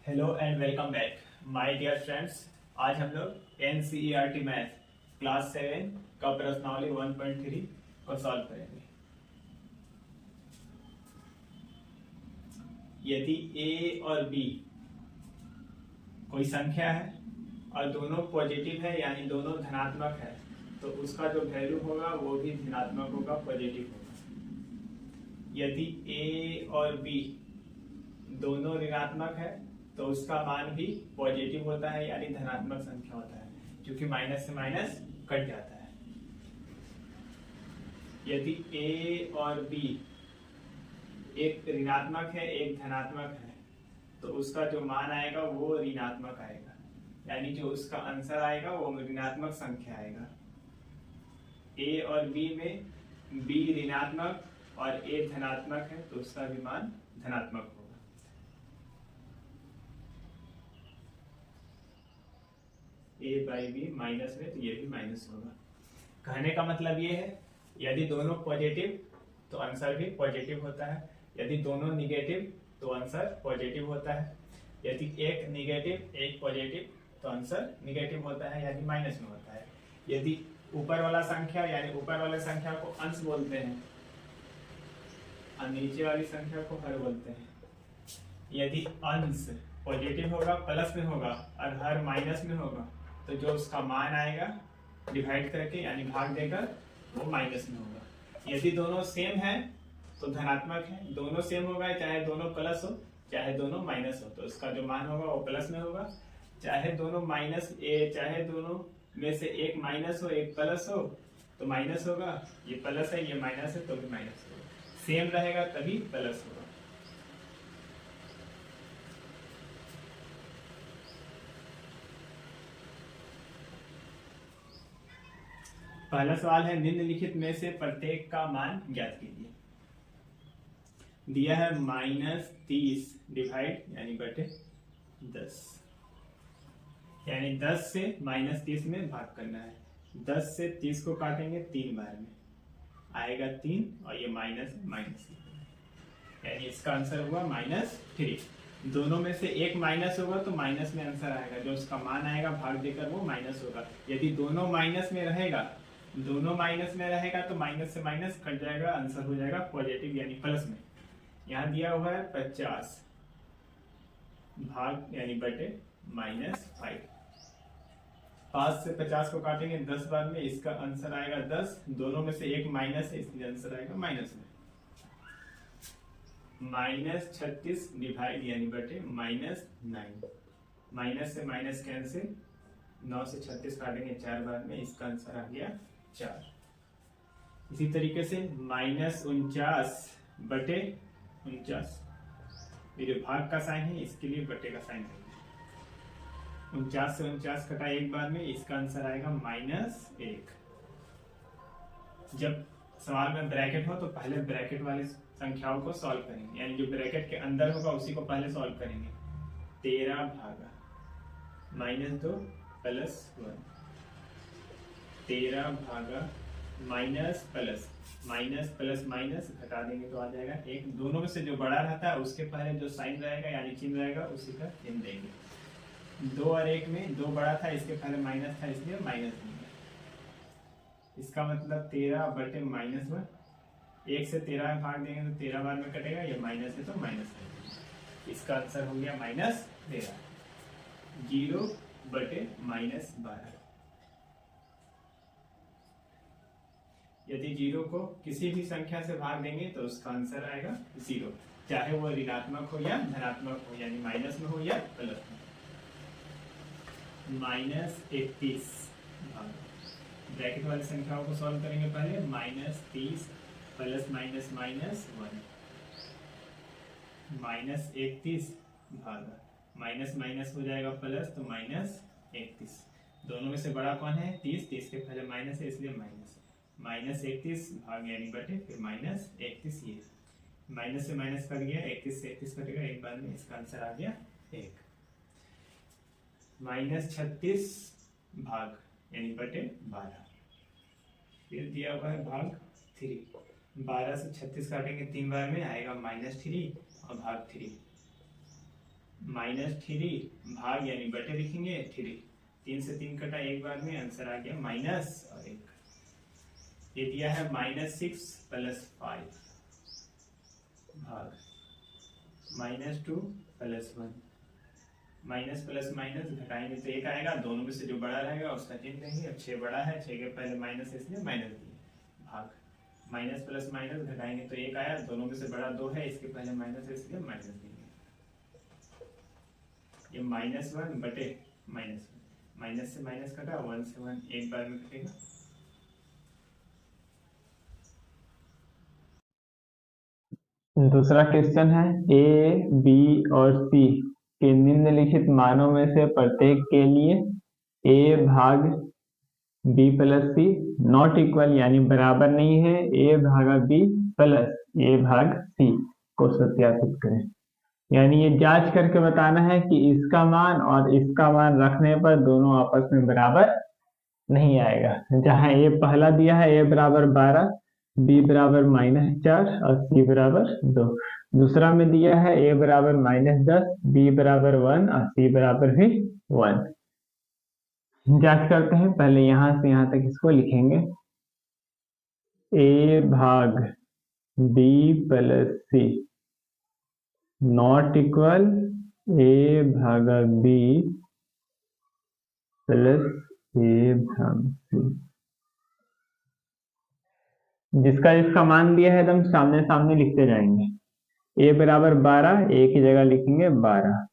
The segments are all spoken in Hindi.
Hello and welcome back my dear friends. आज हम लोग एनसीईआरटी मैथ क्लास 7 का प्रश्नावली 1.3 को सॉल्व करेंगे। यदि a और b कोई संख्या है और दोनों पॉजिटिव है यानी दोनों धनात्मक है तो उसका जो वैल्यू होगा वो भी धनात्मक होगा, पॉजिटिव होगा। यदि a और b दोनों ऋणात्मक है तो उसका मान भी पॉजिटिव होता है यानी धनात्मक संख्या होता है, क्योंकि माइनस से माइनस कट जाता है। यदि a और b एक ऋणात्मक है एक धनात्मक है तो उसका जो मान आएगा वो ऋणात्मक आएगा, यानी जो उसका आंसर आएगा वो ऋणात्मक संख्या आएगा। a और b में b ऋणात्मक और a धनात्मक है तो उसका भी मान धनात्मक होगा। a बाई बी माइनस में तो ये भी माइनस होगा। कहने का मतलब ये है यदि दोनों पॉजिटिव तो आंसर भी पॉजिटिव होता है, यदि दोनों निगेटिव तो आंसर पॉजिटिव होता है, यदि एक निगेटिव एक पॉजिटिव तो आंसर निगेटिव होता है यानी माइनस में होता है। यदि ऊपर वाला संख्या यानी ऊपर वाले संख्या को अंश बोलते हैं और नीचे वाली संख्या को हर बोलते हैं। यदि अंश पॉजिटिव होगा प्लस में होगा और हर माइनस में होगा तो जो उसका मान आएगा डिवाइड करके यानी भाग देकर वो माइनस में होगा। यदि दोनों सेम है तो धनात्मक है, दोनों सेम होगा चाहे दोनों प्लस हो चाहे दोनों माइनस हो तो उसका जो मान होगा वो प्लस में होगा। चाहे दोनों चाहे दोनों में से एक माइनस हो एक प्लस हो तो माइनस होगा, ये प्लस है ये माइनस है तो भी माइनस होगा, सेम रहेगा तभी प्लस होगा। पहला सवाल है निम्नलिखित में से प्रत्येक का मान ज्ञात कीजिए। दिया है -30 डिवाइड यानी बटे 10, यानी 10 से -30 में भाग करना है। 10 से 30 को काटेंगे 3 बार में आएगा 3 और ये माइनस माइनस यानी इसका आंसर हुआ -3। दोनों में से एक माइनस होगा तो माइनस में आंसर आएगा, जो उसका मान आएगा भाग देकर वो माइनस होगा। यदि दोनों माइनस में रहेगा तो माइनस से माइनस कट जाएगा, आंसर हो जाएगा पॉजिटिव यानी प्लस में। यहाँ दिया हुआ है 50 भाग यानी बटे -5। 5 से 50 को काटेंगे 10 बार में, इसका आंसर आएगा 10। दोनों में से एक माइनस है इसलिए आंसर आएगा माइनस में। -36 डिवाइड यानी बटे -9। माइनस से माइनस कैंसिल, 9 से 36 काटेंगे 4 बार में, इसका आंसर आ गया 4। इसी तरीके से -49 बटे 49, ये जो भाग का साइन है इसके लिए बटे का साइन है। 49 से 49 कटा एक बार में, इसका आंसर आएगा -1। जब सवाल में ब्रैकेट हो तो पहले ब्रैकेट वाली संख्याओं को सॉल्व करेंगे, यानी जो ब्रैकेट के अंदर होगा उसी को पहले सॉल्व करेंगे। 13 भागा -2 प्लस 1, 13 भागा माइनस प्लस माइनस घटा देंगे तो आ जाएगा 1। दोनों में से जो बड़ा रहता है उसके पहले जो साइन रहेगा यानी चिन्ह रहेगा उसी का चिन्ह देंगे। 2 और 1 में 2 बड़ा था इसके पहले माइनस था इसलिए माइनस देंगे। इसका मतलब 13 बटे -1, 1 से 13 में भाग देंगे तो 13 बार में कटेगा, ये माइनस है तो माइनस है। इसका आंसर हो गया -13। 0 बटे -12। यदि 0 को किसी भी संख्या से भाग देंगे तो उसका आंसर आएगा 0, चाहे वो ऋणात्मक हो या धनात्मक हो, यानी माइनस में हो या प्लस में। -31 ब्रैकेट वाली संख्याओं को सॉल्व करेंगे पहले। -30 प्लस माइनस -1, -31 भागा माइनस माइनस हो जाएगा प्लस तो -31। दोनों में से बड़ा कौन है 30 के पहले माइनस है इसलिए माइनस। -31 भाग यानी बटे फिर -31, ये माइनस से माइनस कट गया, 31 से 31 कटेगा एक बार में, इसका आंसर आ गया 1। -36 भाग यानी बटे 12, फिर दिया हुआ है भाग 3। 12 से 36 काटेंगे 3 बार में आएगा -3 और भाग 3। -3 भाग यानी बटे लिखेंगे 3। 3 से 3 कटा एक बार में, आंसर आ गया माइनस और 1। ये दिया है -6 + 5 भाग -2 + 1। माइनस प्लस माइनस घटाएंगे तो 1 आएगा, दोनों में से जो बड़ा रहेगा उसका चिन्ह देंगे। अब 6 बड़ा है, 6 के पहले माइनस इसलिए माइनस दिए भाग माइनस प्लस माइनस घटाएंगे तो 1 आया, दोनों में से बड़ा 2 है, इसके पहले माइनस है इसलिए माइनस देंगे। ये -1 बटे -1, माइनस से माइनस कटा, 1 से 1 एक बार में कटेगा। दूसरा क्वेश्चन है ए, बी और सी के निम्नलिखित मानों में से प्रत्येक के लिए ए भाग B plus C not equal यानी बराबर नहीं है ए भागा बी प्लस ए भाग सी को सत्यापित करें। यानी ये जांच करके बताना है कि इसका मान और इसका मान रखने पर दोनों आपस में बराबर नहीं आएगा। जहां ए पहला दिया है ए बराबर 12, बी बराबर -4 और सी बराबर 2। दूसरा में दिया है ए बराबर -10, बी बराबर 1 और सी बराबर भी 1। जांच करते हैं, पहले यहां से यहां तक इसको लिखेंगे। ए भाग B plus C not equal A भागा बी प्लस ए भाग सी। जिसका जिसका मान दिया है एकदम सामने सामने लिखते जाएंगे। ए बराबर 12, ए की जगह लिखेंगे 12,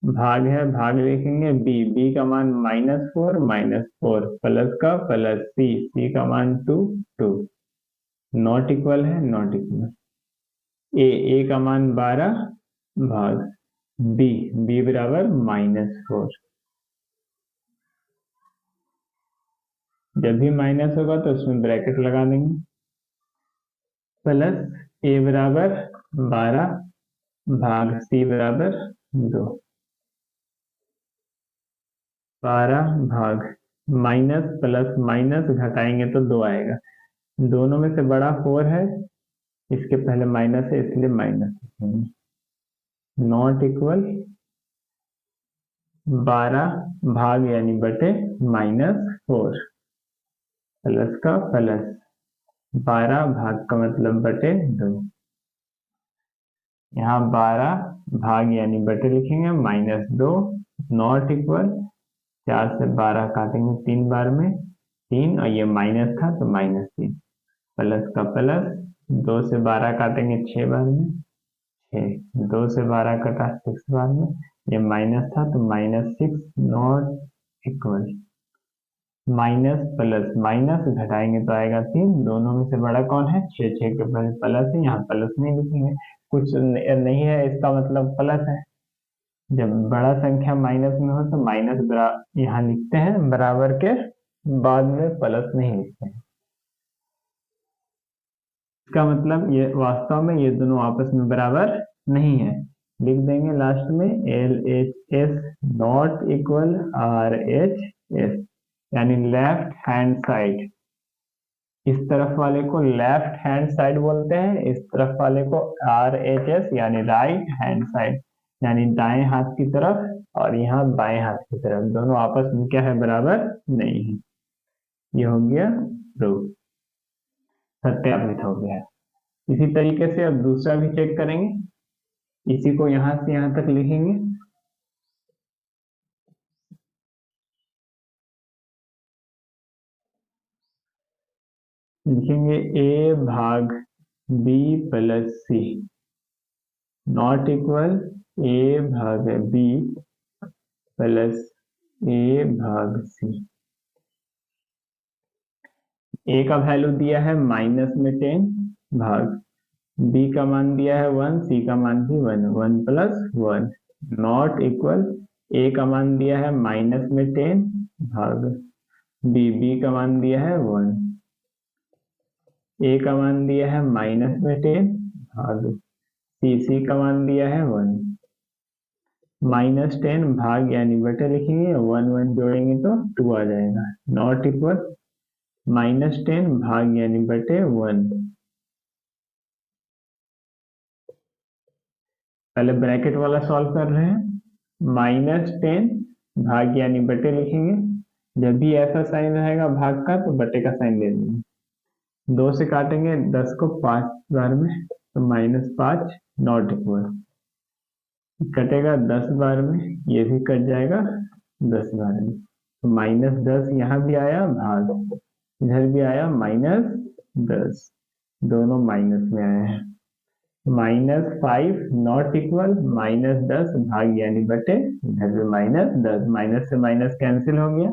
भाग है भाग लिखेंगे बी, बी का मान -4 प्लस का प्लस सी, सी का मान 2 2, नॉट इक्वल है नॉट इक्वल। ए का मान 12 भाग बी, बी बराबर -4। जब भी माइनस होगा तो उसमें ब्रैकेट लगा देंगे, प्लस ए बराबर 12 भाग सी बराबर 2, 12 भाग माइनस प्लस माइनस घटाएंगे तो 2 आएगा। दोनों में से बड़ा 4 है, इसके पहले माइनस है इसलिए माइनस लिखेंगे। नॉट इक्वल 12 भाग यानी बटे -4 प्लस का प्लस 12 भाग का मतलब बटे 2। यहाँ 12 भाग यानी बटे लिखेंगे -2, नॉट इक्वल 4 से 12 काटेंगे 3 बार में 3, और ये माइनस था तो -3, प्लस का प्लस 2 से 12 काटेंगे 6 बार में 6, 2 से 12 कटा 6 बार में, ये माइनस था तो -6, not equal minus plus minus घटाएंगे तो आएगा 3। दोनों में से बड़ा कौन है? 6, 6 के पहले प्लस है, यहाँ प्लस नहीं लिखेंगे, कुछ नहीं है इसका मतलब प्लस है। जब बड़ा संख्या माइनस में हो तो माइनस यहाँ लिखते हैं, बराबर के बाद में प्लस नहीं लिखते हैं। इसका मतलब ये वास्तव में ये दोनों आपस में बराबर नहीं है। लिख देंगे लास्ट में LHS नॉट इक्वल RHS, यानी लेफ्ट हैंड साइड। इस तरफ वाले को लेफ्ट हैंड साइड बोलते हैं, इस तरफ वाले को RHS यानी राइट हैंड साइड, यानी दाएं हाथ की तरफ, और यहाँ बाएं हाथ की तरफ दोनों आपस में क्या है? बराबर नहीं है। ये हो गया प्रूफ, सत्यापित हो गया। इसी तरीके से अब दूसरा भी चेक करेंगे। इसी को यहां से यहां तक लिखेंगे। लिखेंगे ए भाग B plus C not equal A भाग बी प्लस ए भाग सी। ए का वैल्यू दिया है -10 भाग, बी का मान दिया है 1, सी का मान भी 1, 1 + 1 नॉट इक्वल ए का मान दिया है -10 भाग बी का मान दिया है 1, ए का मान दिया है -10 भाग सी का मान दिया है 1, -10 भाग यानी बटे लिखेंगे, 1 1 जोड़ेंगे तो 2 आ जाएगा, नॉट इक्वल -10 भाग यानी बटे 1। पहले ब्रैकेट वाला सॉल्व कर रहे हैं। -10 भाग यानी बटे लिखेंगे। जब भी ऐसा साइन रहेगा भाग का तो बटे का साइन ले लेंगे। 2 से काटेंगे 10 को 5 बार में, तो -5 नॉट इक्वल, कटेगा 10 बार में, ये भी कट जाएगा 10 बार में, तो -10 यहाँ भी आया, भाग इधर भी आया -10, दोनों माइनस में आए हैं। -5 नॉट इक्वल, -10 भाग यानी बटे, इधर भी -10, माइनस से माइनस कैंसिल हो गया,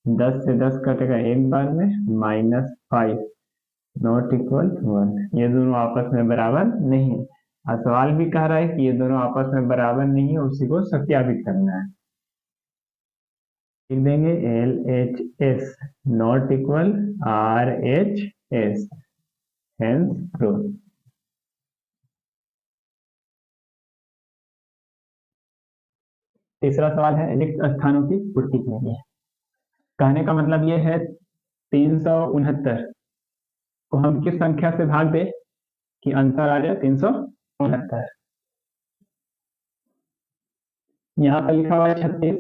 10 से 10 कटेगा एक बार में, -5 नॉट इक्वल 1। ये दोनों आपस में बराबर नहीं है। और सवाल भी कह रहा है कि ये दोनों आपस में बराबर नहीं है, उसी को सत्यापित करना है। लिख देंगे LHS not equal RHS, hence prove. तीसरा सवाल है रिक्त स्थानों की पूर्ति के लिए। कहने का मतलब ये है 369 को हम किस संख्या से भाग दे कि आंसर आ जाए 369। यहाँ पर लिखा हुआ है 36,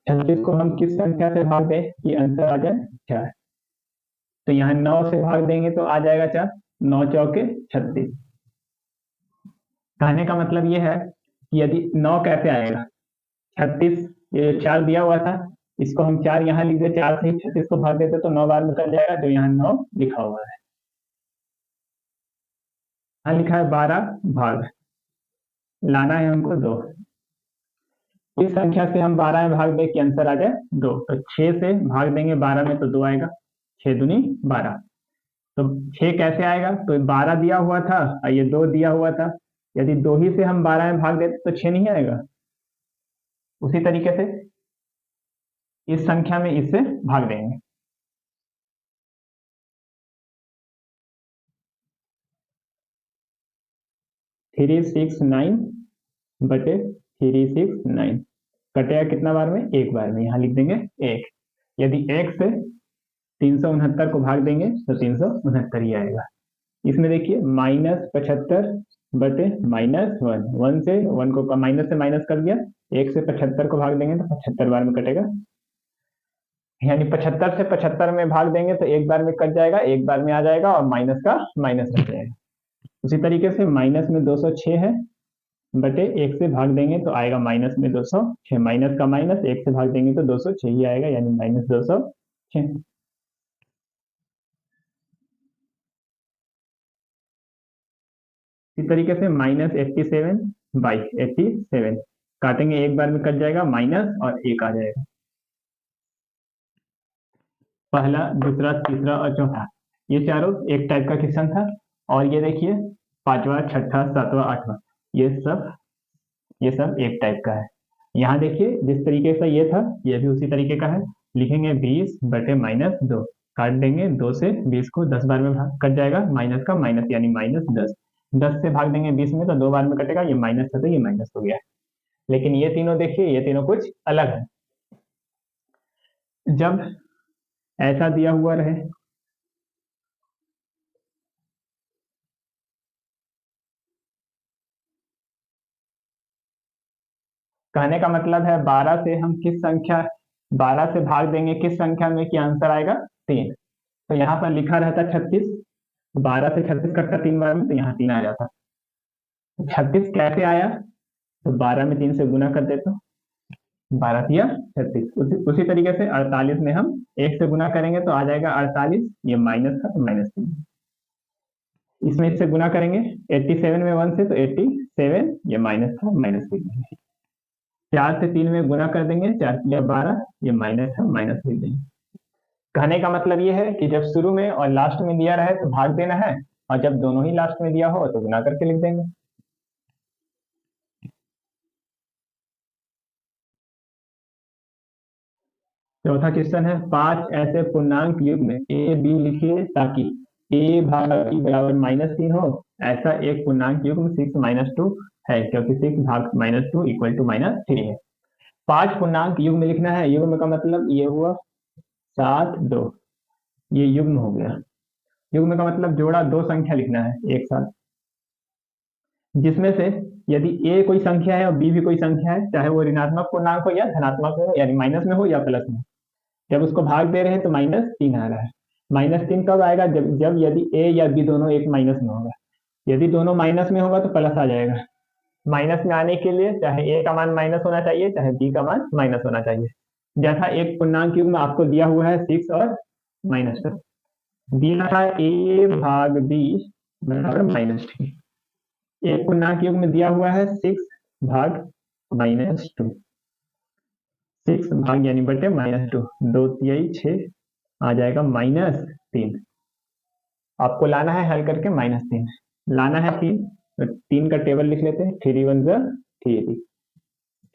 36 को हम किस संख्या से भाग दे कि आंसर आ जाए 4। तो यहाँ 9 से भाग देंगे तो आ जाएगा 4, 9 चौके 36। कहने का मतलब ये है कि यदि 9 कैसे आएगा, 36 ये 4 दिया हुआ था, इसको हम 4 यहाँ लिख दे, 4 से 36 को भाग देते तो 9 बार में कट जाएगा, जो यहाँ 9 लिखा हुआ है। यहाँ लिखा है 12 भाग, लाना है हमको 2। इस संख्या से हम 12 में भाग दे कि आंसर आ जाए 2, तो 6 से भाग देंगे 12 में तो 2 आएगा, 6 दूनी 12। तो 6 कैसे आएगा, तो 12 दिया हुआ था और ये 2 दिया हुआ था, यदि 2 ही से हम 12 में भाग देते तो 6 नहीं आएगा। उसी तरीके से इस संख्या में इससे भाग देंगे। थ्री सिक्स नाइन बटे 369 कटेगा कितना बार में, एक बार में, यहाँ लिख देंगे 1। यदि 1 से 369 को भाग देंगे तो 369 ही आएगा। इसमें देखिए -75 बटे -1, 1 से 1 को माइनस से माइनस कर दिया, 1 से 75 को भाग देंगे तो 75 बार में कटेगा, यानी 75 से 75 में भाग देंगे तो एक बार में कट जाएगा, एक बार में आ जाएगा और माइनस का माइनस रह जाएगा। उसी तरीके से माइनस में 206 है, बटे 1 से भाग देंगे तो आएगा माइनस में 206, माइनस का माइनस 1 से भाग देंगे तो 206 ही आएगा, यानी -206। इसी तरीके से -87/87 काटेंगे, एक बार में कट जाएगा, माइनस और 1 आ जाएगा। पहला, दूसरा, तीसरा और चौथा, ये चारों एक टाइप का क्वेश्चन था। और ये देखिए 5वां, 6ठा, 7वां, 8वां, ये सब एक टाइप का है। यहाँ देखिए जिस तरीके से ये था, ये भी उसी तरीके का है। लिखेंगे 20 बटे -2, काट देंगे, 2 से 20 को 10 बार में भाग कट जाएगा, माइनस का माइनस यानी -10, 10 से भाग देंगे 20 में तो 2 बार में कटेगा, ये माइनस था तो ये माइनस हो गया। लेकिन ये तीनों देखिए, ये तीनों कुछ अलग है। जब ऐसा दिया हुआ रहे, कहने का मतलब है 12 से हम किस संख्या, 12 से भाग देंगे किस संख्या में कि आंसर आएगा 3। तो यहाँ पर लिखा रहता 36, 12 से 36 कटता 3 बार में तो यहाँ 3 आ जाता। 36 कैसे आया, तो 12 में 3 से गुना कर देते, 12 या 36। उसी तरीके से 48 में हम 1 से गुना करेंगे तो आ जाएगा 48, ये माइनस था तो -3। इसमें इससे गुना करेंगे 87 में 1 से तो 87, ये माइनस था, -3। 4 से 3 में गुना कर देंगे, 4 या 12, ये माइनस है, -3 देंगे। कहने का मतलब ये है कि जब शुरू में और लास्ट में दिया रहे तो भाग देना है, और जब दोनों ही लास्ट में दिया हो तो गुना करके लिख देंगे। चौथा क्वेश्चन है 5 ऐसे पूर्णांक युग्म में ए बी लिखिए ताकि a भाग b बराबर -3 हो। ऐसा एक पूर्णांक युग्म 6 - 2 है, क्योंकि 6 भाग -2 इक्वल टू -3 है। 5 पूर्णांक युग्म लिखना है। युग्म का मतलब ये हुआ 7 2, ये युग्म हो गया। युग्म का मतलब जोड़ा 2 संख्या लिखना है एक साथ, जिसमें से यदि ए कोई संख्या है और बी भी कोई संख्या है, चाहे वो ऋणात्मक पूर्णांक हो या धनात्मक हो, यानी माइनस में हो या प्लस में, जब उसको भाग दे रहे हैं तो -3 आ रहा है। -3 कब आएगा? जब यदि ए या बी दोनों एक माइनस में होगा। यदि दोनों माइनस में होगा तो प्लस आ जाएगा। माइनस में आने के लिए चाहे ए का मान माइनस होना चाहिए, चाहे बी का मान माइनस होना चाहिए। जैसा एक पूर्णांक युग्म आपको दिया हुआ है 6 और -2, दिया था ए भाग बी बराबर -3। एक पूर्णांक युग्म दिया हुआ है 6 भाग -2, 6 भाग यानी बटे -2, 2 तिहाई 6 आ जाएगा -3। आपको लाना है हल करके -3, लाना है 3, तो 3 का टेबल लिख लेते हैं। 3 1 जा 3,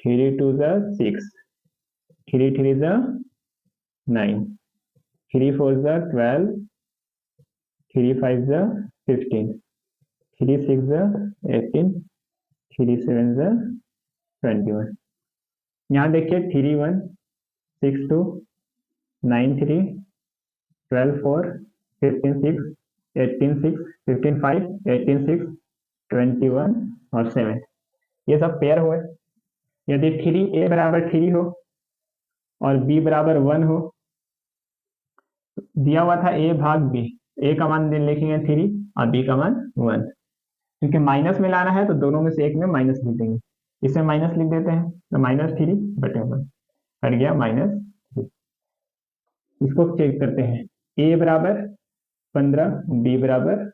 3 2 जा 6, 3 3 जा 9, 3 4 जा 12, 3 5 जा 15, 3 6 जा 18, 3 7 जा 21। यहाँ देखिए 3 1 6 2 9 3 12 4 15 6 18 6 15 5 18 6 21 और 7, ये सब पेयर हुए। यदि 3 a बराबर 3 हो और b बराबर 1 हो, दिया हुआ था a भाग b, a का मान लिखेंगे 3 और b का मान 1। क्योंकि माइनस में लाना है तो दोनों में से एक में माइनस लिख देंगे, इसमें माइनस लिख देते हैं, तो -3 बटे 1 हट गया -3। इसको चेक करते हैं, a बराबर 15, b बराबर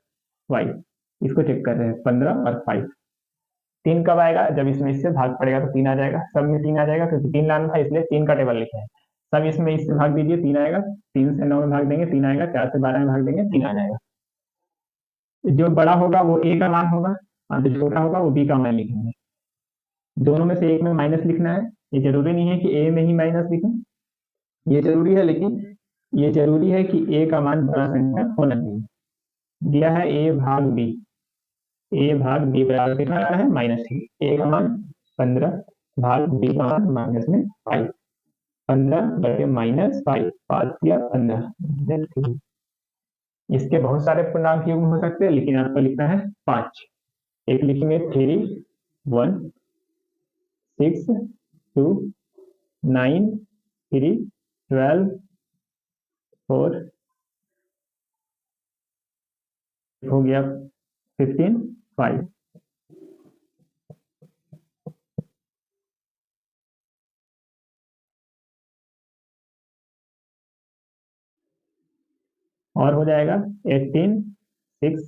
5, इसको चेक कर रहे हैं 15 और 5। 3 कब आएगा? जब इसमें इससे भाग पड़ेगा तो 3 आ जाएगा, सब में 3 आ जाएगा, क्योंकि 3 लाना था इसलिए 3 का टेबल लिखे हैं। सब इसमें इससे भाग दीजिए, 3 आएगा, 3 से 9 में भाग देंगे 3 आएगा, 4 से 12 में भाग देंगे 3 आ जाएगा। जो बड़ा होगा वो a का मान होगा और जो छोटा होगा वो b का मान लिखेंगे। दोनों में से एक में माइनस लिखना है। ये जरूरी नहीं है कि a में ही माइनस लिखें, ये जरूरी है, लेकिन ये जरूरी है कि a का मान बड़ा संख्या होना चाहिए। दिया है a भाग b, a भाग b बराबर कितना आ रहा है? -3। a का मान 15 भाग b का मान -5, 15 बटे -5, 5 या 15। इसके बहुत सारे पूर्णांक युग्म हो सकते हैं, लेकिन आपको लिखना है 5। एक लिखेंगे 3 1 6 2 9 3 12 4 हो गया 15 5। और हो जाएगा 18 6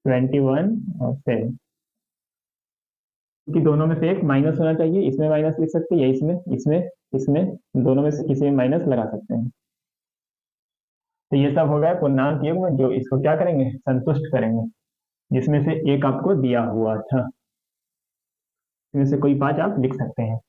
21 और 7, कि दोनों में से एक माइनस होना चाहिए। इसमें माइनस लिख सकते हैं या इसमें दोनों में से किसी में माइनस लगा सकते हैं। तो ये सब हो गया पूर्णांक युग्म, जो इसको क्या करेंगे? संतुष्ट करेंगे, जिसमें से एक आपको दिया हुआ था। इसमें से कोई 5 आप लिख सकते हैं।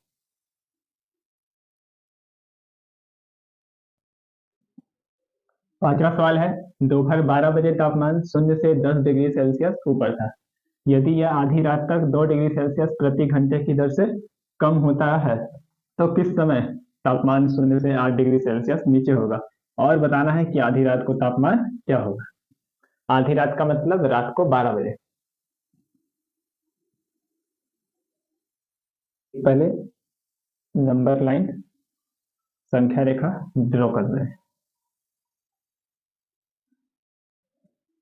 पांचवा सवाल है, दोपहर 12 बजे तापमान 0 से 10 डिग्री सेल्सियस ऊपर था। यदि यह आधी रात तक 2 डिग्री सेल्सियस प्रति घंटे की दर से कम होता है तो किस समय तापमान 0 से 8 डिग्री सेल्सियस नीचे होगा? और बताना है कि आधी रात को तापमान क्या होगा। आधी रात का मतलब रात को 12 बजे। पहले नंबर लाइन संख्या रेखा ड्रॉ कर रहे हैं।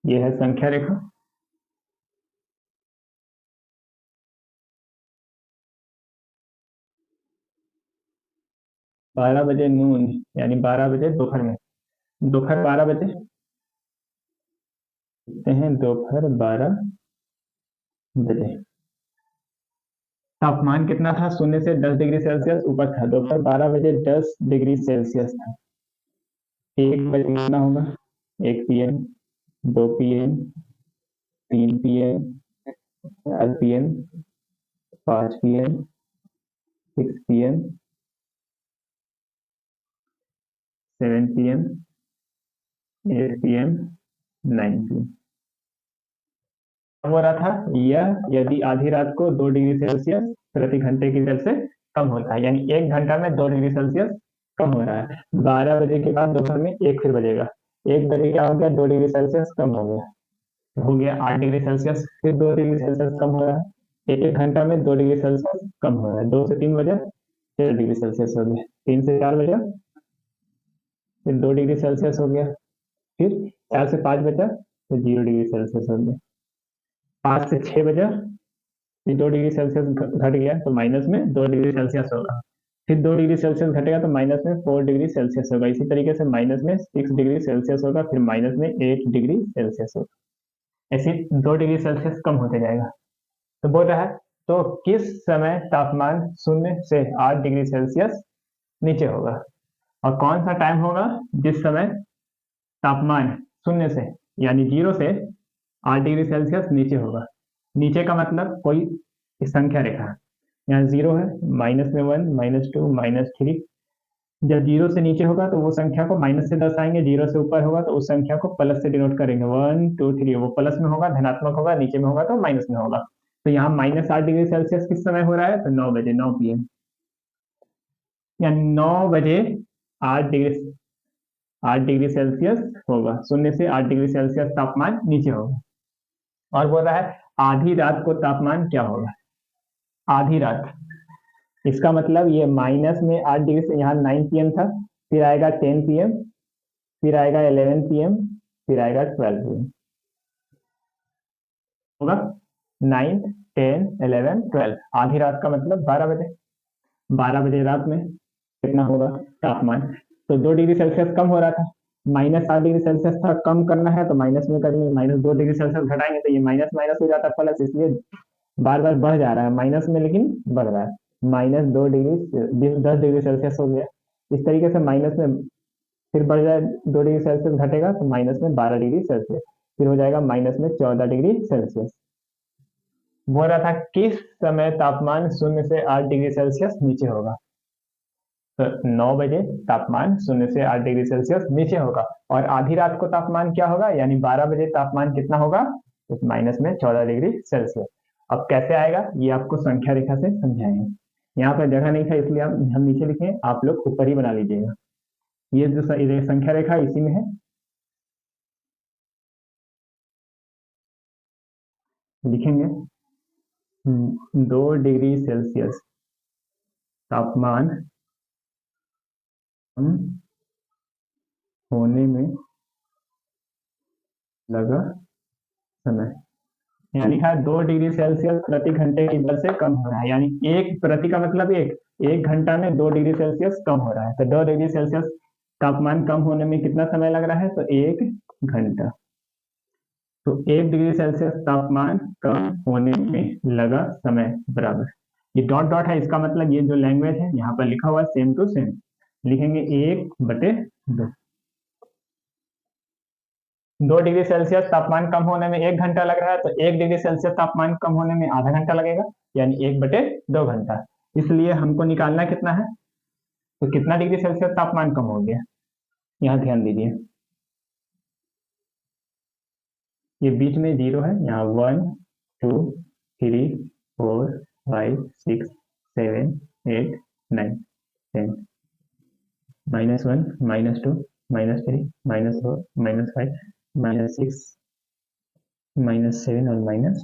यह है संख्या रेखा, बारह बजे नून यानी 12 बजे दोपहर में, दोपहर 12 बजे लिखते हैं, दोपहर 12 बजे तापमान कितना था? 0 से 10 डिग्री सेल्सियस ऊपर था। दोपहर 12 बजे 10 डिग्री सेल्सियस था। 1 बजे कितना होगा? 1 PM, 2 PM, 3 PM, 4 PM, 5 PM, 6 PM, 7 PM, 8 PM, 9 PM। हो रहा था यह यदि आधी रात को 2 डिग्री सेल्सियस प्रति घंटे की दर से कम होता है, यानी 1 घंटा में 2 डिग्री सेल्सियस कम हो रहा है। 12 बजे के बाद दोपहर में 1 फिर बजेगा, 1 बजे क्या हो गया? 2 डिग्री सेल्सियस कम हो गया, 8 डिग्री सेल्सियस, फिर 2 डिग्री सेल्सियस कम हो रहा है, एक एक घंटा में 2 डिग्री सेल्सियस कम हो रहा है। 2 से 3 बजा 6 डिग्री सेल्सियस हो गया। 3 से 4 बजा फिर 2 डिग्री सेल्सियस हो गया। फिर 4 से 5 बजा तो 0 डिग्री सेल्सियस हो गया। 5 से 6 बजा फिर 2 डिग्री सेल्सियस घट गया तो माइनस में 2 डिग्री सेल्सियस होगा। फिर 2 डिग्री सेल्सियस घटेगा तो माइनस में 4 डिग्री सेल्सियस होगा। इसी तरीके से माइनस में 6 डिग्री सेल्सियस होगा, फिर माइनस में 8 डिग्री सेल्सियस होगा। ऐसे 2 डिग्री सेल्सियस कम होते जाएगा। तो बोल रहा है तो किस समय तापमान 0 से 8 डिग्री सेल्सियस नीचे होगा, और कौन सा टाइम होगा जिस समय तापमान 0 से यानी 0 से 8 डिग्री सेल्सियस नीचे होगा। नीचे का मतलब कोई संख्या रेखा, यहाँ 0 है, माइनस में 1, -2, -3। जब 0 से नीचे होगा तो वो संख्या को माइनस से दर्शाएंगे, 0 से ऊपर होगा तो उस संख्या को प्लस से डिनोट करेंगे। 1 2 3 वो प्लस में होगा, धनात्मक होगा, नीचे में होगा तो माइनस में होगा। तो यहाँ -8 डिग्री सेल्सियस किस समय हो रहा है, तो 9 बजे, 9 PM, यानी 9 बजे 8 डिग्री सेल्सियस होगा। 0 से 8 डिग्री सेल्सियस तापमान नीचे होगा। और बोल रहा है आधी रात को तापमान क्या होगा। आधी रात, इसका मतलब ये माइनस में 8 डिग्री से, यहाँ 9 PM था, फिर आएगा 10 PM, फिर आएगा 11 PM, फिर आएगा 12 PM, होगा 9 10 11 12। आधी रात का मतलब 12 बजे। 12 बजे रात में कितना होगा तापमान, तो 2 डिग्री सेल्सियस कम हो रहा था, -8 डिग्री सेल्सियस था, कम करना है तो माइनस में करेंगे, -2 डिग्री सेल्सियस घटाएंगे तो ये माइनस माइनस हो जाता है प्लस, इसलिए बार बार बढ़ जा रहा है माइनस में, लेकिन बढ़ रहा है। -2 डिग्री 10 डिग्री सेल्सियस हो गया। इस तरीके से माइनस में फिर बढ़ जाए, 2 डिग्री सेल्सियस घटेगा तो माइनस में 12 डिग्री सेल्सियस, फिर हो जाएगा माइनस में 14 डिग्री सेल्सियस। बोल रहा था किस समय तापमान 0 से 8 डिग्री सेल्सियस नीचे होगा, तो 9 बजे तापमान 0 से 8 डिग्री सेल्सियस नीचे होगा। और आधी रात को तापमान क्या होगा, यानी 12 बजे तापमान कितना होगा, तो माइनस में 14 डिग्री सेल्सियस। अब कैसे आएगा ये आपको संख्या रेखा से समझाएंगे। यहाँ पर जगह नहीं था इसलिए हम नीचे लिखे, आप लोग ऊपर ही बना लीजिएगा। ये जो संख्या रेखा इसी में है, लिखेंगे 2 डिग्री सेल्सियस तापमान कम होने में लगा समय, यानी लिखा 2 डिग्री सेल्सियस प्रति घंटे की दर से कम हो रहा है, यानी एक प्रति का मतलब एक घंटा में 2 डिग्री सेल्सियस कम हो रहा है। तो 2 डिग्री सेल्सियस तापमान कम होने में कितना समय लग रहा है, तो 1 घंटा। तो 1 डिग्री सेल्सियस तापमान कम होने में लगा समय बराबर, ये डॉट डॉट है, इसका मतलब ये जो लैंग्वेज है यहाँ पर लिखा हुआ सेम टू सेम, लिखेंगे 1/2। 2 डिग्री सेल्सियस तापमान कम होने में 1 घंटा लग रहा है, तो 1 डिग्री सेल्सियस तापमान कम होने में आधा घंटा लगेगा, यानी 1/2 घंटा। इसलिए हमको निकालना कितना है, तो कितना डिग्री सेल्सियस तापमान कम हो गया, यहाँ ध्यान दीजिए, ये बीच में 0 है, यहाँ 1 2 3 4 5 6 7 8 9 10, -1 -2 -3 -4 -5 -6 -7 और -8।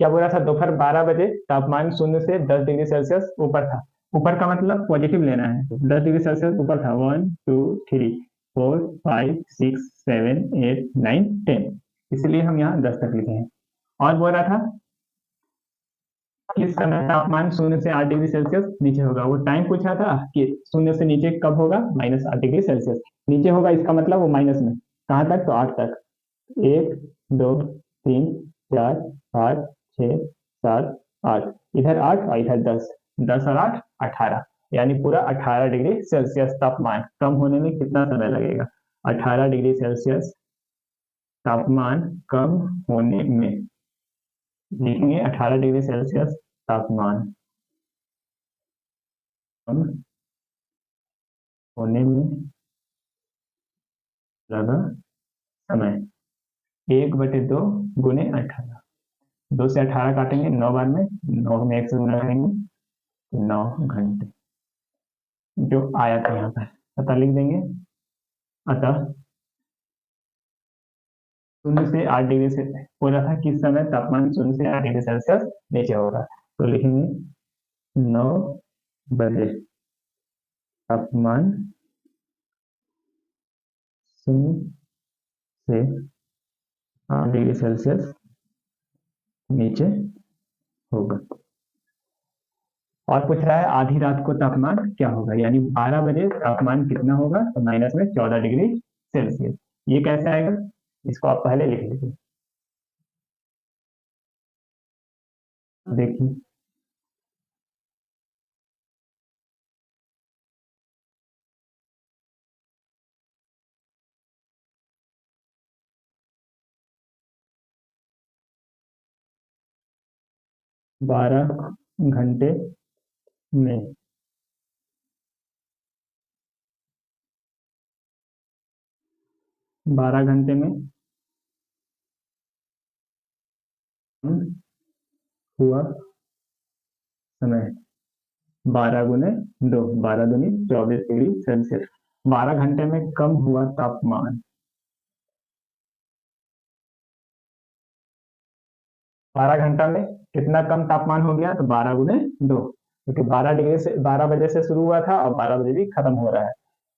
क्या बोला था, दोपहर 12 बजे तापमान 0 से 10 डिग्री सेल्सियस ऊपर था। ऊपर का मतलब पॉजिटिव लेना है, 10 डिग्री सेल्सियस ऊपर था, 1 2 3 4 5 6 7 8 9 10, इसलिए हम यहाँ 10 तक लिखे हैं। और बोल रहा था किस समय तापमान 0 से 8 डिग्री सेल्सियस नीचे होगा, वो टाइम पूछा था कि 0 से नीचे कब होगा, -8 डिग्री सेल्सियस नीचे होगा, इसका मतलब वो माइनस में कहाँ तक, तो 8 तक। 1 2 3 4 5 6 7 8, इधर 8 और इधर 10, 10 और 8 18, यानी पूरा 18 डिग्री सेल्सियस तापमान कम होने में कितना समय लगेगा। 18 डिग्री सेल्सियस तापमान कम होने में, लिखेंगे 18 डिग्री सेल्सियस तापमान कम होने में लगा समय 1/2 गुने 18, 2 से 18 काटेंगे 9 बार में, 9 में 1 से गुना करेंगे 9 घंटे, जो आया था यहाँ पर पता लिख देंगे। अतः शून्य से 8 डिग्री से हो रहा था, किस समय तापमान 0 से 8 डिग्री सेल्सियस नीचे होगा? तो लिखेंगे 9 बजे तापमान 0 से 8 डिग्री सेल्सियस नीचे होगा। और पूछ रहा है आधी रात को तापमान क्या होगा, यानी 12 बजे तापमान कितना होगा? तो माइनस में 14 डिग्री सेल्सियस। ये कैसे आएगा, इसको आप पहले लिख लीजिए। देखिए, बारह घंटे में 12 घंटे में कम हुआ समय 12 × 2, 12 × 24 डिग्री सेल्सियस। 12 घंटे में कम हुआ तापमान, 12 घंटा में कितना कम तापमान हो गया? तो 12 × 2, क्योंकि 12 बजे से शुरू हुआ था और 12 बजे भी खत्म हो रहा है।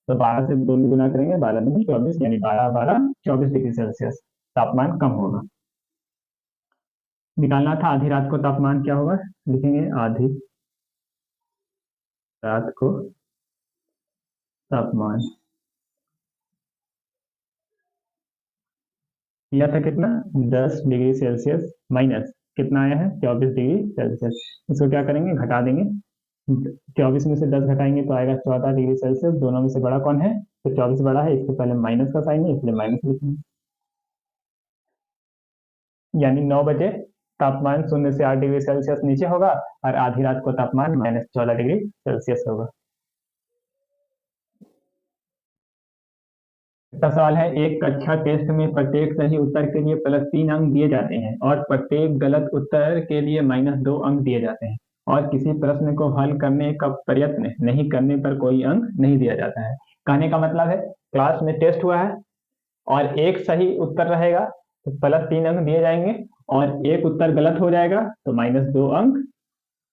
तो 12 से 2 गुना करेंगे, 12 × 2 = 24, यानी 12 24 डिग्री सेल्सियस तापमान कम होगा। निकालना था आधी रात को तापमान क्या होगा, लिखेंगे आधी रात को तापमान दिया था कितना? 10 डिग्री सेल्सियस माइनस कितना आया है? 24 डिग्री सेल्सियस। इसको क्या करेंगे, घटा देंगे। 24 में से 10 घटाएंगे तो आएगा 14 डिग्री सेल्सियस। दोनों में से बड़ा कौन है? तो 24 बड़ा है, इसके पहले माइनस का साइन है, इसलिए माइनस लिखेंगे। यानी 9 बजे तापमान 0 से 8 डिग्री सेल्सियस नीचे होगा और आधी रात को तापमान -14 डिग्री सेल्सियस होगा। इसका सवाल है, एक कक्षा टेस्ट में प्रत्येक सही उत्तर के लिए +3 अंक दिए जाते हैं और प्रत्येक गलत उत्तर के लिए -2 अंक दिए जाते हैं, और किसी प्रश्न को हल करने का प्रयत्न नहीं करने पर कोई अंक नहीं दिया जाता है। कहने का मतलब है, क्लास में टेस्ट हुआ है और एक सही उत्तर रहेगा तो +3 अंक दिए जाएंगे, और एक उत्तर गलत हो जाएगा तो -2 अंक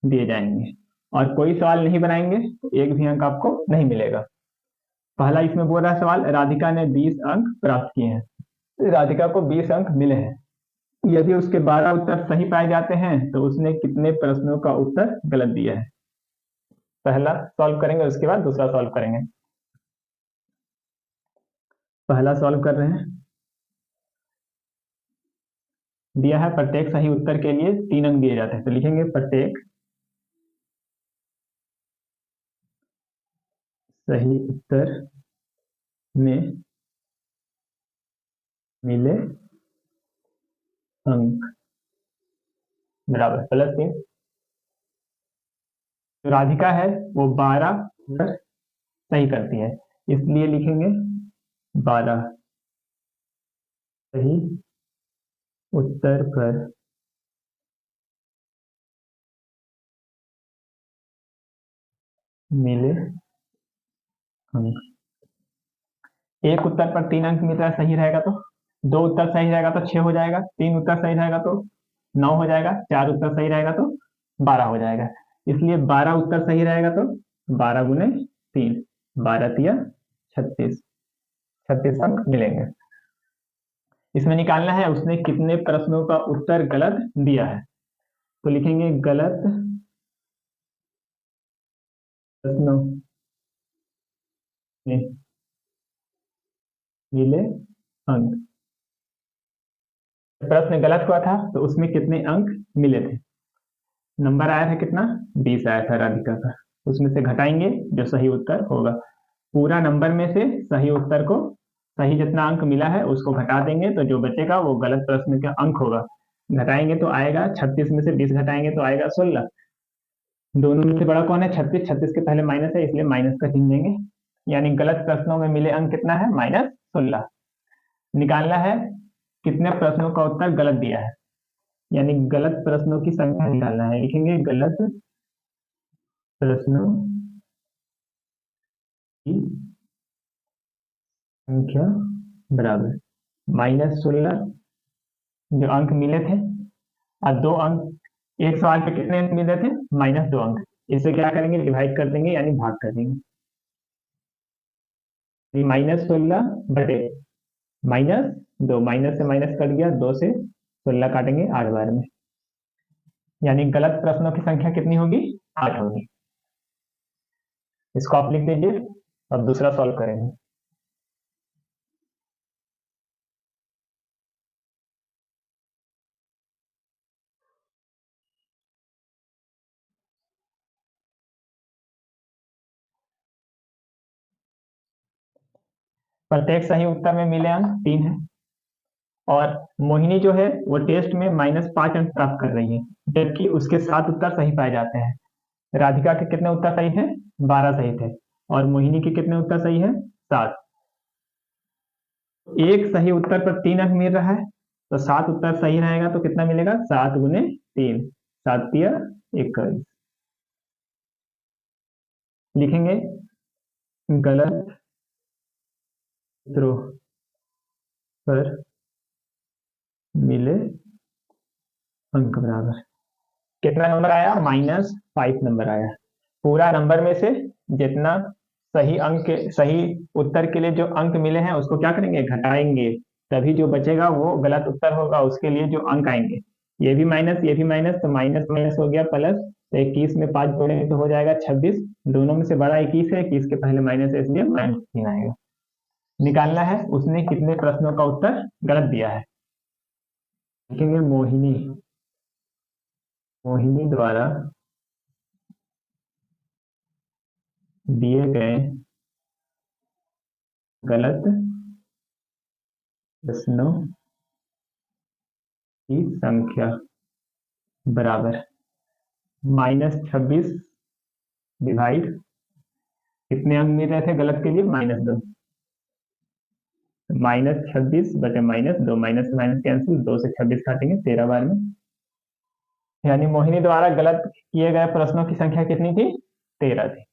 दिए जाएंगे, और कोई सवाल नहीं बनाएंगे तो एक भी अंक आपको नहीं मिलेगा। पहला इसमें बोल रहा है सवाल, राधिका ने 20 अंक प्राप्त किए हैं। राधिका को 20 अंक मिले हैं, यदि उसके 12 उत्तर सही पाए जाते हैं तो उसने कितने प्रश्नों का उत्तर गलत दिया है? पहला सॉल्व करेंगे, उसके बाद दूसरा सॉल्व करेंगे। पहला सॉल्व कर रहे हैं। दिया है प्रत्येक सही उत्तर के लिए 3 अंक दिए जाते हैं, तो लिखेंगे प्रत्येक सही उत्तर में मिले अंक बराबर +3। तो राधिका है वो 12 उत्तर सही करती है, इसलिए लिखेंगे 12 सही उत्तर पर मिले अंक। एक उत्तर पर 3 अंक मिल रहा है, सही रहेगा तो। 2 उत्तर सही रहेगा तो 6 हो जाएगा, 3 उत्तर सही रहेगा तो 9 हो जाएगा, 4 उत्तर सही रहेगा तो 12 हो जाएगा। इसलिए 12 उत्तर सही रहेगा तो 12 × 3, 12 × 36, 36 अंक मिलेंगे। इसमें निकालना है उसने कितने प्रश्नों का उत्तर गलत दिया है, तो लिखेंगे गलत प्रश्नों में मिले अंक। प्रश्न गलत हुआ था तो उसमें कितने अंक मिले थे? नंबर आया था कितना? 20 आया था राधिका का, उसमें से घटाएंगे जो सही उत्तर होगा। पूरा नंबर में से सही उत्तर को, सही जितना अंक मिला है उसको घटा देंगे, तो जो बचेगा वो गलत प्रश्न का अंक होगा। घटाएंगे तो आएगा 36 में से 20 घटाएंगे तो आएगा 16। दोनों में से बड़ा कौन है? 36, 36 के पहले माइनस है, इसलिए माइनस का चिन्ह देंगे। यानी गलत प्रश्नों में मिले अंक कितना है? -16। निकालना है कितने प्रश्नों का उत्तर गलत दिया है, यानी गलत प्रश्नों की संख्या निकालना है। लिखेंगे गलत प्रश्नों की संख्या बराबर -16 जो अंक मिले थे, और 2 अंक, एक सवाल पे कितने अंक मिले थे? -2 अंक। इसे क्या करेंगे? डिवाइड कर देंगे, यानी भाग कर देंगे। -16 बटे -2, माइनस से माइनस कट गया, 2 से 16 काटेंगे 8 बार में, यानी गलत प्रश्नों की संख्या कितनी होगी? 8 होगी। इसको आप लिख दीजिए, अब दूसरा सॉल्व करेंगे। प्रत्येक सही उत्तर में मिले अंक 3 है, और मोहिनी जो है वो टेस्ट में -5 अंक प्राप्त कर रही है, जबकि उसके 7 उत्तर सही पाए जाते हैं। राधिका के कितने उत्तर सही थे? 12 सही थे, और मोहिनी के कितने उत्तर सही है? 7। एक सही उत्तर पर 3 अंक मिल रहा है, तो 7 उत्तर सही रहेगा तो कितना मिलेगा? 7 गुने 3, 7 तिया 21। लिखेंगे गलत उत्तरों पर मिले अंक बराबर कितना नंबर आया? -5 नंबर आया। पूरा नंबर में से जितना सही अंक, सही उत्तर के लिए जो अंक मिले हैं उसको क्या करेंगे? घटाएंगे, तभी जो बचेगा वो गलत उत्तर होगा, उसके लिए जो अंक आएंगे। ये भी माइनस, ये भी माइनस, तो माइनस माइनस हो गया प्लस, तो 21 में 5 जोड़ेंगे तो हो जाएगा 26। दोनों में से बड़ा 21 है, 21 के पहले माइनस है, इसलिए -3 आएगा। निकालना है उसने कितने प्रश्नों का उत्तर गलत दिया है। लिखेंगे मोहिनी द्वारा दिए गए गलत प्रश्नों की संख्या बराबर -26 डिवाइड, कितने अंक मिल रहे थे गलत के लिए? -2। -26 बटे -2, माइनस से माइनस कैंसिल, 2 से 26 काटेंगे 13 बार में, यानी मोहिनी द्वारा गलत किए गए प्रश्नों की संख्या कितनी थी? 13 थी।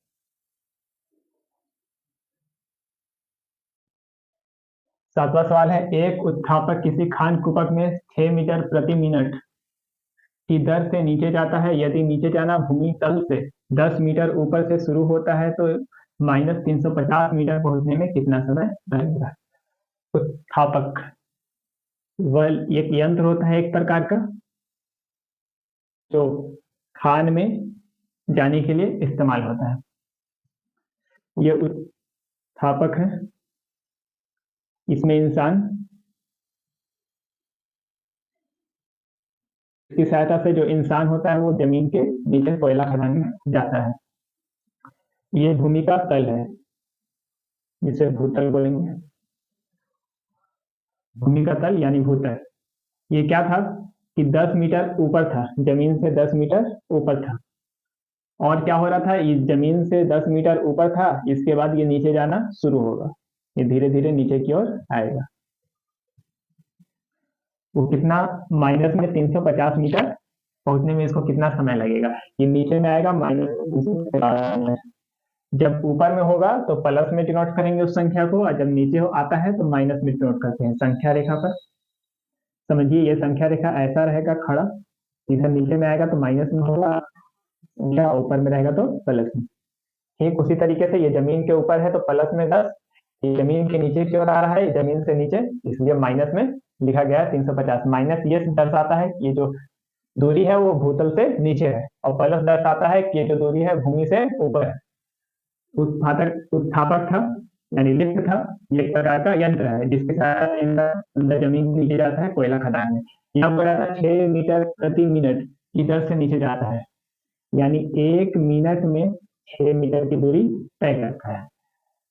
सातवां सवाल है, एक उत्थापक किसी खान कुपक में 6 मीटर प्रति मिनट की दर से नीचे जाता है। यदि नीचे जाना भूमि तल से 10 मीटर ऊपर से शुरू होता है तो -350 मीटर पहुंचने में कितना समय लगेगा? उत्थापक वह एक यंत्र होता है एक प्रकार का, जो खान में जाने के लिए इस्तेमाल होता है। ये उत्थापक है, इसमें इंसान की सहायता से, जो इंसान होता है वो जमीन के नीचे कोयला खदान में जाता है। ये भूमि का तल है, जिसे भूतल बोलेंगे। भूमि का तल यानी भूतल। ये क्या था कि 10 मीटर ऊपर था, जमीन से 10 मीटर ऊपर था, और क्या हो रहा था? ये जमीन से 10 मीटर ऊपर था, इसके बाद ये नीचे जाना शुरू होगा, ये धीरे धीरे नीचे की ओर आएगा। वो कितना? माइनस में 350 मीटर पहुंचने में इसको कितना समय लगेगा? ये नीचे में आएगा -350। जब ऊपर में होगा तो प्लस में डिनोट करेंगे उस संख्या को, और जब नीचे आता है तो माइनस में डिनोट करते हैं संख्या रेखा पर। समझिए, ये संख्या रेखा ऐसा रहेगा खड़ा, इधर नीचे में आएगा तो माइनस में होगा, ऊपर में रहेगा तो प्लस में। ठीक उसी तरीके से ये जमीन के ऊपर है तो प्लस में 10, ये जमीन के नीचे की ओर आ रहा है, जमीन से नीचे, इसलिए माइनस में लिखा गया है 350। माइनस ये दर्शाता है कि ये जो दूरी है वो भूतल से नीचे है, और प्लस दर्शाता है कि ये जो दूरी है भूमि से ऊपर है। उत्थापक था यानी लिफ्ट था, ये एक प्रकार का यंत्र है जिसके अंदर जमीन नीचे जाता है कोयला खदान में। यहाँ पर 6 मीटर प्रति मिनट की दर से नीचे जाता है, यानी 1 मिनट में 6 मीटर की दूरी तय करता है।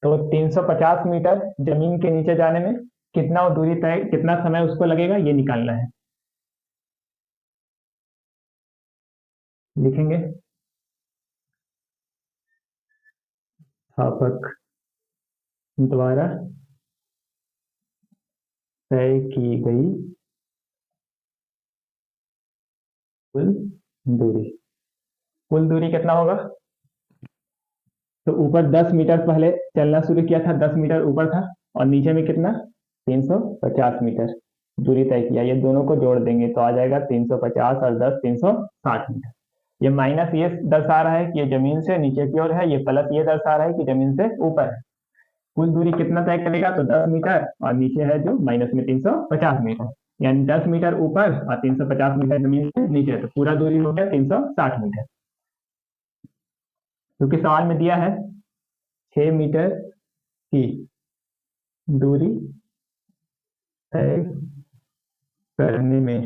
तो 350 मीटर जमीन के नीचे जाने में कितना दूरी तय, कितना समय उसको लगेगा, ये निकालना है। लिखेंगे उत्थापक द्वारा तय की गई कुल दूरी। कुल दूरी कितना होगा? तो ऊपर 10 मीटर पहले चलना शुरू किया था, 10 मीटर ऊपर था, और नीचे में कितना? 350 मीटर। दूरी तय किया, ये दोनों को जोड़ देंगे तो आ जाएगा 350 और 10 360 मीटर। ये माइनस ये दर्शा रहा है कि ये जमीन से नीचे की ओर है, ये प्लस ये दर्शा रहा है कि जमीन से ऊपर है। कुल दूरी कितना तय करेगा, तो 10 मीटर, और नीचे है जो माइनस में 350 मीटर, यानी 10 मीटर ऊपर और 350 मीटर जमीन से नीचे, तो पूरा दूरी हो गया 360 मीटर। क्योंकि सवाल में दिया है 6 मीटर की दूरी तय करने में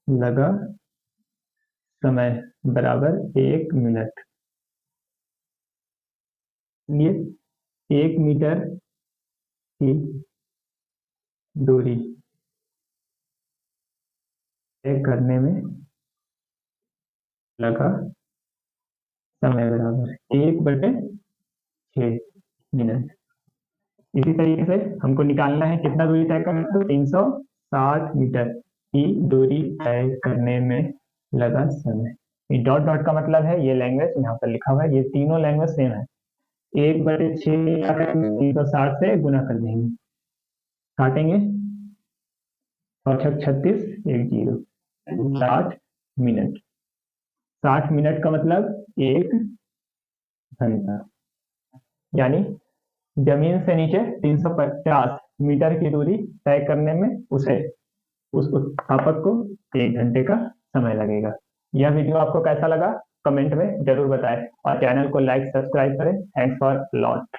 लगा समय बराबर 1 मिनट। ये 1 मीटर की दूरी तय करने में लगा समय बराबर 1/6 मिनट। इसी तरीके से हमको निकालना है कितना दूरी तय करना है, तो 360 मीटर की दूरी तय करने में लगा समय। ये डॉट डॉट का मतलब है ये लैंग्वेज यहाँ पर लिखा हुआ है, ये तीनों लैंग्वेज सेम है। 1/6 360 से गुना कर देंगे, काटेंगे, 36 1 0 60 मिनट। 60 मिनट का मतलब 1 घंटा, यानी जमीन से नीचे 350 मीटर की दूरी तय करने में उस उत्थापक को 1 घंटे का समय लगेगा। यह वीडियो आपको कैसा लगा कमेंट में जरूर बताएं और चैनल को लाइक सब्सक्राइब करें। Thanks for lot.